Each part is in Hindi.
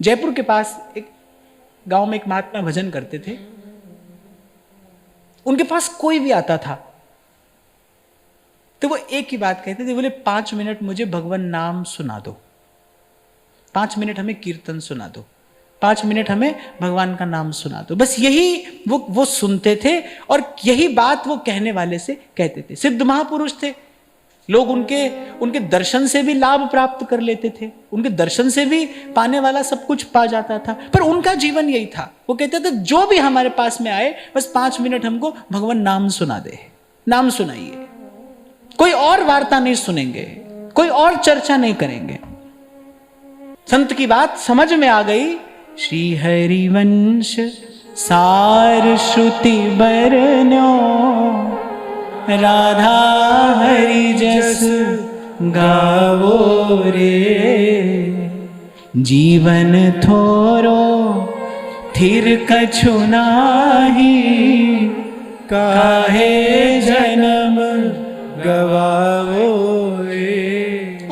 जयपुर के पास एक गांव में एक महात्मा भजन करते थे। उनके पास कोई भी आता था तो वो एक ही बात कहते थे, बोले 5 मिनट मुझे भगवान नाम सुना दो, 5 मिनट हमें कीर्तन सुना दो, 5 मिनट हमें भगवान का नाम सुना दो। बस यही वो सुनते थे और यही बात वो कहने वाले से कहते थे। सिद्ध महापुरुष थे, लोग उनके दर्शन से भी लाभ प्राप्त कर लेते थे, उनके दर्शन से भी पाने वाला सब कुछ पा जाता था। पर उनका जीवन यही था, वो कहते थे जो भी हमारे पास में आए बस 5 मिनट हमको भगवान नाम सुना दे, नाम सुनाइए, कोई और वार्ता नहीं सुनेंगे, कोई और चर्चा नहीं करेंगे। संत की बात समझ में आ गई। श्री हरिवंश सार श्रुति बरन्यो, राधा हरि जस गावो रे, जीवन थोरो थिर कछु नाही, काहे जन्म गवावो रे।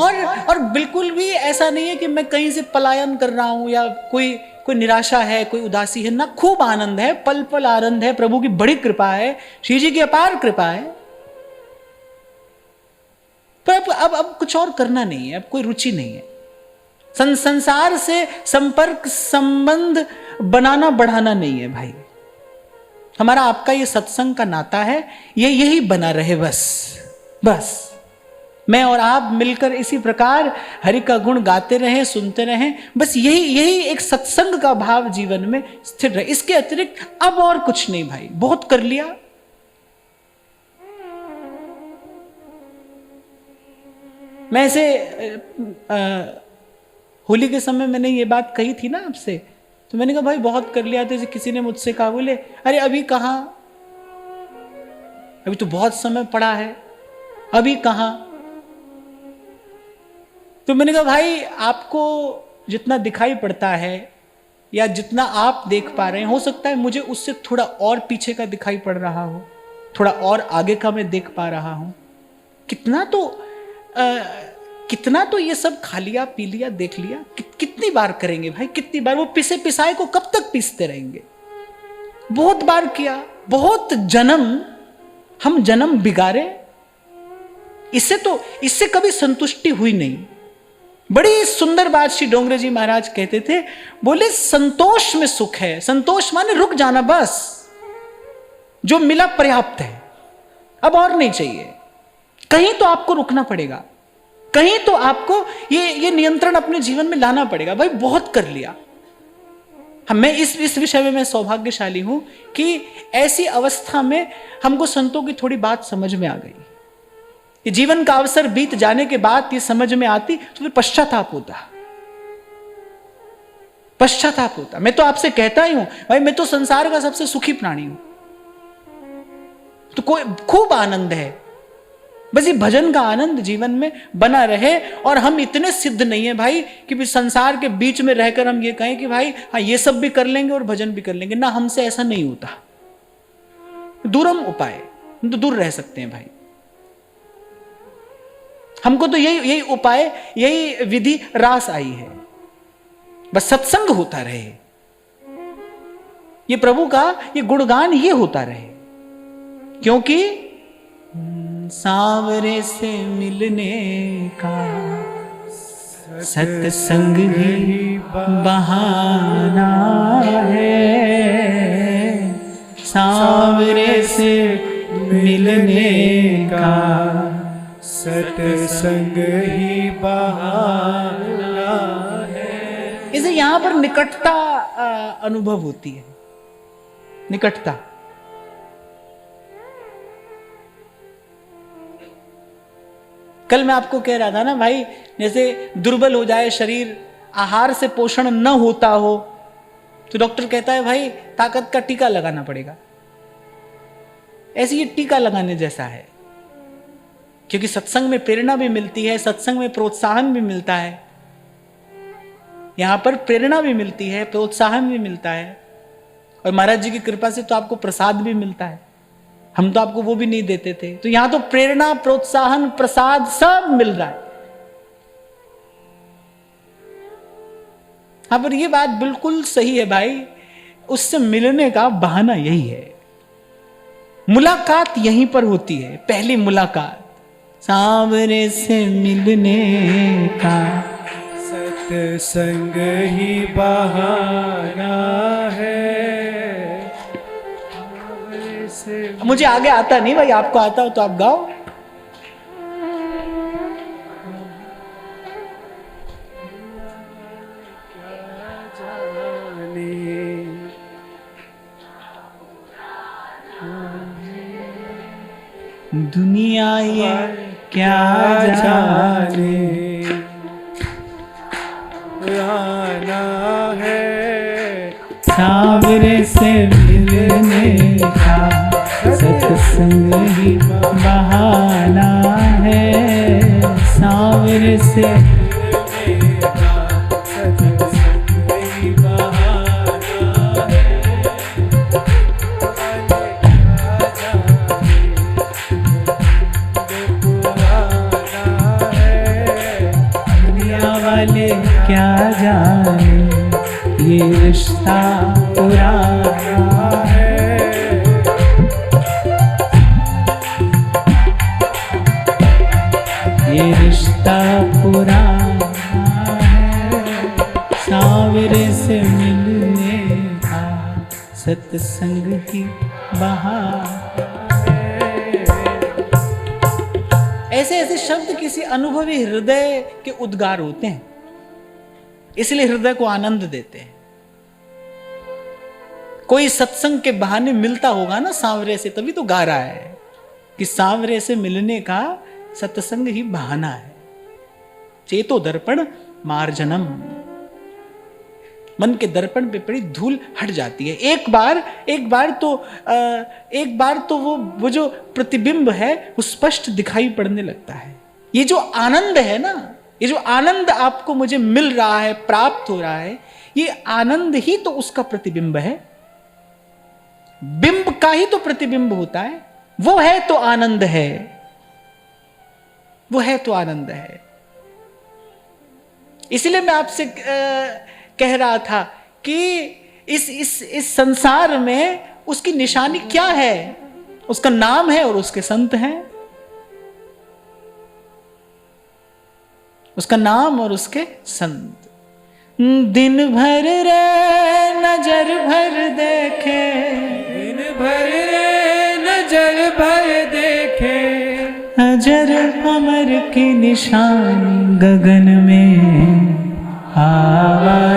और बिल्कुल भी ऐसा नहीं है कि मैं कहीं से पलायन कर रहा हूं या कोई निराशा है, कोई उदासी है ना। खूब आनंद है, पल पल आनंद है, प्रभु की बड़ी कृपा है, श्री जी की अपार कृपा है। पर अब कुछ और करना नहीं है, अब कोई रुचि नहीं है। संसार से संपर्क संबंध बनाना बढ़ाना नहीं है भाई। हमारा आपका ये सत्संग का नाता है, ये यही बना रहे बस मैं और आप मिलकर इसी प्रकार हरि का गुण गाते रहें, सुनते रहें। बस यही एक सत्संग का भाव जीवन में स्थिर रहे। इसके अतिरिक्त अब और कुछ नहीं भाई, बहुत कर लिया। मैं ऐसे होली के समय मैंने ये बात कही थी ना आपसे, तो मैंने कहा भाई बहुत कर लिया। तो किसी ने मुझसे कहा, बोले अरे अभी कहां, अभी तो बहुत समय पड़ा है, अभी कहां। तो मैंने कहा भाई आपको जितना दिखाई पड़ता है या जितना आप देख पा रहे हैं, हो सकता है मुझे उससे थोड़ा और पीछे का दिखाई पड़ रहा हो, थोड़ा और आगे का मैं देख पा रहा हूं। कितना तो ये सब खा लिया, पी लिया, देख लिया, कितनी बार करेंगे भाई, कितनी बार। वो पिसे पिसाए को कब तक पीसते रहेंगे। बहुत बार किया, बहुत हम जन्म बिगाड़े, इससे कभी संतुष्टि हुई नहीं। बड़ी सुंदर बात श्री डोंगरे जी महाराज कहते थे, बोले संतोष में सुख है। संतोष माने रुक जाना, बस जो मिला पर्याप्त है, अब और नहीं चाहिए। कहीं तो आपको रुकना पड़ेगा, कहीं तो आपको ये नियंत्रण अपने जीवन में लाना पड़ेगा। भाई बहुत कर लिया। मैं इस विषय में मैं सौभाग्यशाली हूं कि ऐसी अवस्था में हमको संतों की थोड़ी बात समझ में आ गई। ये जीवन का अवसर बीत जाने के बाद ये समझ में आती तो फिर पश्चाताप होता। मैं तो आपसे कहता ही हूं भाई, मैं तो संसार का सबसे सुखी प्राणी हूं, तो कोई खूब आनंद है। बस ये भजन का आनंद जीवन में बना रहे। और हम इतने सिद्ध नहीं है भाई कि संसार के बीच में रहकर हम ये कहें कि भाई हाँ ये सब भी कर लेंगे और भजन भी कर लेंगे ना। हमसे ऐसा नहीं होता। दूरम उपाय, हम तो दूर रह सकते हैं भाई। हमको तो यही उपाय, यही विधि रास आई है। बस सत्संग होता रहे, ये प्रभु का ये गुणगान ये होता रहे। क्योंकि सांवरे से मिलने का सत्संग ही बहाना है। सांवरे से मिलने का सत्संग ही बहाना है। इसे यहां पर निकटता अनुभव होती है, निकटता। कल मैं आपको कह रहा था ना भाई, जैसे दुर्बल हो जाए शरीर, आहार से पोषण न होता हो, तो डॉक्टर कहता है भाई ताकत का टीका लगाना पड़ेगा। ऐसे ये टीका लगाने जैसा है, क्योंकि सत्संग में प्रेरणा भी मिलती है, सत्संग में प्रोत्साहन भी मिलता है। यहां पर प्रेरणा भी मिलती है, प्रोत्साहन भी मिलता है, और महाराज जी की कृपा से तो आपको प्रसाद भी मिलता है। हम तो आपको वो भी नहीं देते थे, तो यहां तो प्रेरणा, प्रोत्साहन, प्रसाद सब मिल रहा है। हाँ, पर ये बात बिल्कुल सही है भाई, उससे मिलने का बहाना यही है। मुलाकात यहीं पर होती है, पहली मुलाकात सांवरे से मिलने का। सत्संग ही बहाना है। मुझे आगे आता नहीं भाई, आपको आता हो तो आप गाओ। दुनिया ये क्या जाने, आना है सांवरे से मिलने का। सत्संग ही बहाना है, सांवरे से मिलने का। सत्संग ही बहाना है। दुनिया वाले क्या जाने, ये रिश्ता पुराना है। ये रिश्ता पुराना है, सांवरे से मिलने का। सत्संग की बहार। ऐसे ऐसे शब्द किसी अनुभवी हृदय के उद्गार होते हैं, इसलिए हृदय को आनंद देते हैं। कोई सत्संग के बहाने मिलता होगा ना सांवरे से, तभी तो गा रहा है कि सांवरे से मिलने का सत्संग ही बहाना है। चेतो दर्पण मार्जनम, मन के दर्पण पे पड़ी धूल हट जाती है। एक बार तो वो जो प्रतिबिंब है वो स्पष्ट दिखाई पड़ने लगता है। ये जो आनंद है ना, ये जो आनंद आपको मुझे मिल रहा है, प्राप्त हो रहा है, ये आनंद ही तो उसका प्रतिबिंब है। बिंब का ही तो प्रतिबिंब होता है। वो है तो आनंद है, वो है तो आनंद है। इसलिए मैं आपसे कह रहा था कि इस संसार में उसकी निशानी क्या है? उसका नाम है और उसके संत हैं। उसका नाम और उसके संत। दिन भर रे नजर भर देखे, दिन भर रे नजर भर देखे, अजर अमर की निशानी गगन में आवा